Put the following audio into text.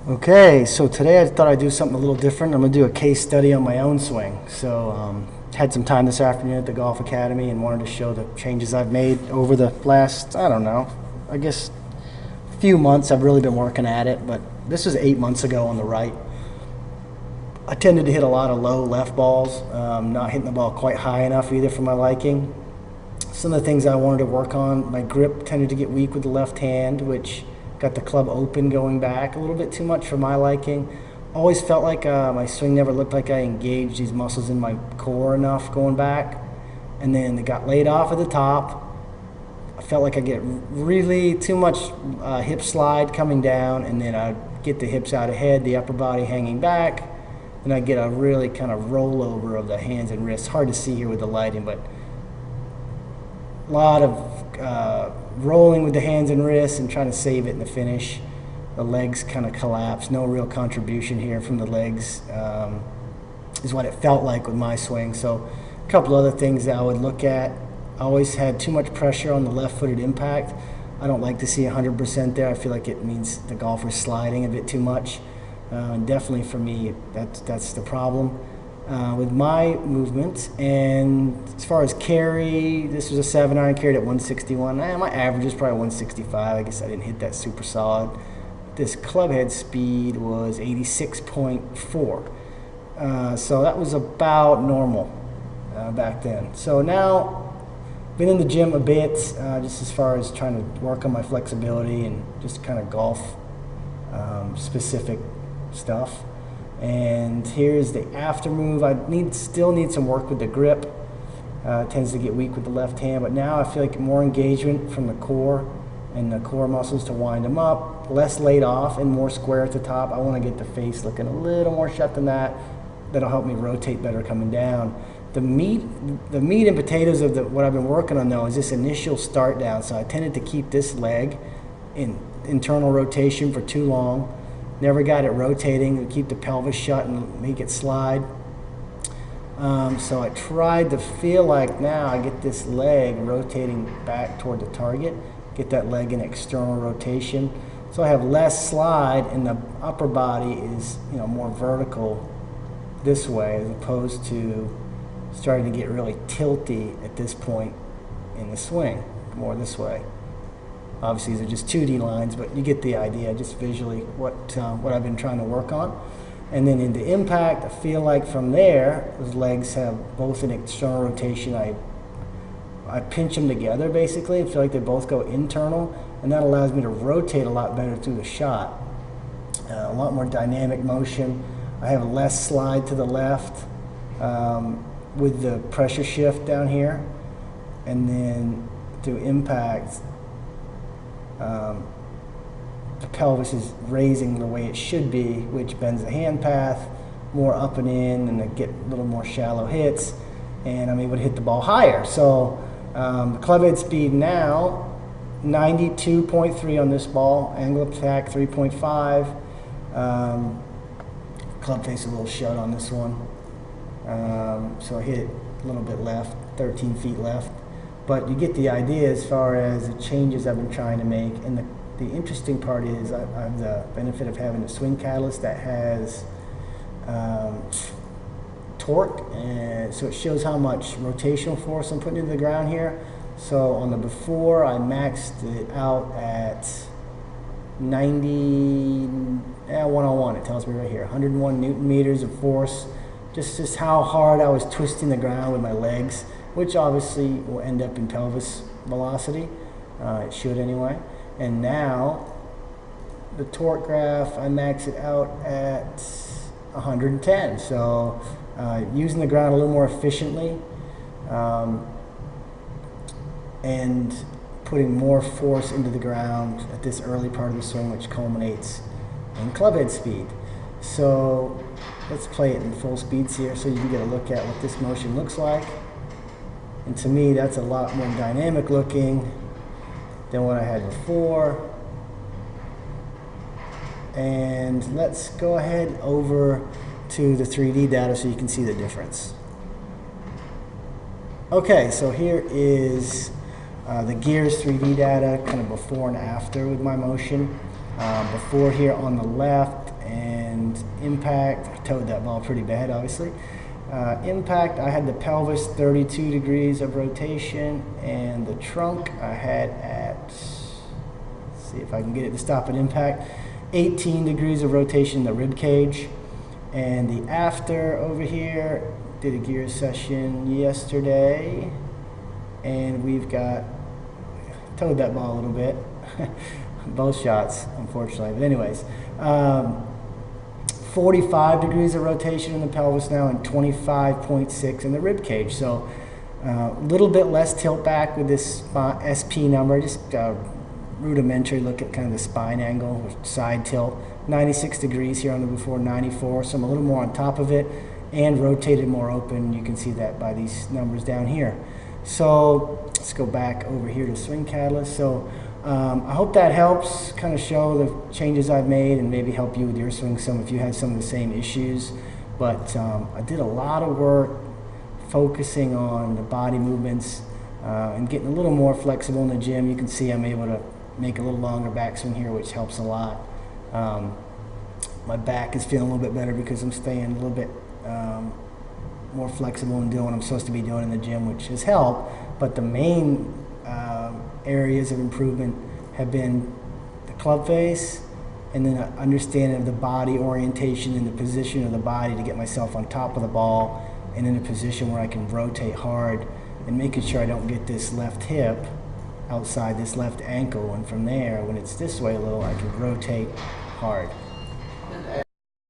Okay, so today I thought I'd do something a little different. I'm going to do a case study on my own swing. So, had some time this afternoon at the Golf Academy and wanted to show the changes I've made over the last, I don't know, I guess few months. I've really been working at it, but this was 8 months ago on the right. I tended to hit a lot of low left balls, not hitting the ball quite high enough either for my liking. Some of the things I wanted to work on, my grip tended to get weak with the left hand, which got the club open going back a little bit too much for my liking. Always felt like my swing never looked like I engaged these muscles in my core enough going back. And then it got laid off at the top. I felt like I get really too much hip slide coming down, and then I'd get the hips out ahead, the upper body hanging back, and I'd get a really kind of rollover of the hands and wrists. Hard to see here with the lighting, but a lot of rolling with the hands and wrists and trying to save it in the finish. The legs kind of collapse. No real contribution here from the legs is what it felt like with my swing. So a couple other things that I would look at. I always had too much pressure on the left-footed impact. I don't like to see 100% there. I feel like it means the golfer's sliding a bit too much. And definitely for me, that's the problem with my movement. And as far as carry, this was a 7-iron, carried at 161. My average is probably 165. I guess I didn't hit that super solid. This club head speed was 86.4. So that was about normal back then. So now, been in the gym a bit, just as far as trying to work on my flexibility and just kind of golf specific stuff. And here's the after move. I still need some work with the grip. It tends to get weak with the left hand, but now I feel like more engagement from the core and the core muscles to wind them up, less laid off and more square at the top. I want to get the face looking a little more shut than that. That'll help me rotate better coming down. The meat and potatoes of what I've been working on, though, is this initial start down. So I tended to keep this leg in internal rotation for too long. Never got it rotating to keep the pelvis shut and make it slide. So I tried to feel like now I get this leg rotating back toward the target, get that leg in external rotation. So I have less slide and the upper body is more vertical this way as opposed to starting to get really tilty at this point in the swing, more this way. Obviously, these are just 2D lines, but you get the idea, just visually what I've been trying to work on. And then into impact, I feel like from there, those legs have both an external rotation. I pinch them together, basically. I feel like they both go internal, and that allows me to rotate a lot better through the shot. A lot more dynamic motion. I have less slide to the left with the pressure shift down here. And then through impact, the pelvis is raising the way it should be, which bends the hand path more up and in, and I get a little more shallow hits, and I'm able to hit the ball higher. So the club head speed now, 92.3 on this ball, angle of attack 3.5. Club face a little shut on this one. So I hit it a little bit left, 13 feet left. But you get the idea as far as the changes I've been trying to make. And the interesting part is I have the benefit of having a swing catalyst that has torque, and so it shows how much rotational force I'm putting into the ground here. So on the before, I maxed it out at 101, it tells me right here, 101 Newton meters of force. Just how hard I was twisting the ground with my legs, which obviously will end up in pelvis velocity. It should anyway. And now, the torque graph, I max it out at 110. So using the ground a little more efficiently and putting more force into the ground at this early part of the swing, which culminates in clubhead speed. So let's play it in full speeds here so you can get a look at what this motion looks like. And to me, that's a lot more dynamic looking than what I had before. And let's go ahead over to the 3D data so you can see the difference. Okay, so here is the gears 3D data, kind of before and after with my motion. Before here on the left, And impact, I towed that ball pretty bad, obviously. Impact, I had the pelvis 32 degrees of rotation, and the trunk I had at, let's see if I can get it to stop at impact, 18 degrees of rotation in the rib cage. And the after over here, did a gear session yesterday, and we've got, towed that ball a little bit, both shots, unfortunately, but anyways. 45 degrees of rotation in the pelvis now and 25.6 in the rib cage. So a little bit less tilt back with this SP number, just rudimentary look at kind of the spine angle or side tilt. 96 degrees here on the before, 94, so I'm a little more on top of it and rotated more open. You can see that by these numbers down here. So let's go back over here to swing catalyst. So I hope that helps kind of show the changes I've made and maybe help you with your swing some if you had some of the same issues. But I did a lot of work focusing on the body movements and getting a little more flexible in the gym. You can see I'm able to make a little longer backswing here, which helps a lot. My back is feeling a little bit better because I'm staying a little bit more flexible and doing what I'm supposed to be doing in the gym, which has helped. But the main areas of improvement have been the club face and then an understanding of the body orientation and the position of the body to get myself on top of the ball and in a position where I can rotate hard and making sure I don't get this left hip outside this left ankle, and from there, when it's this way a little, I can rotate hard.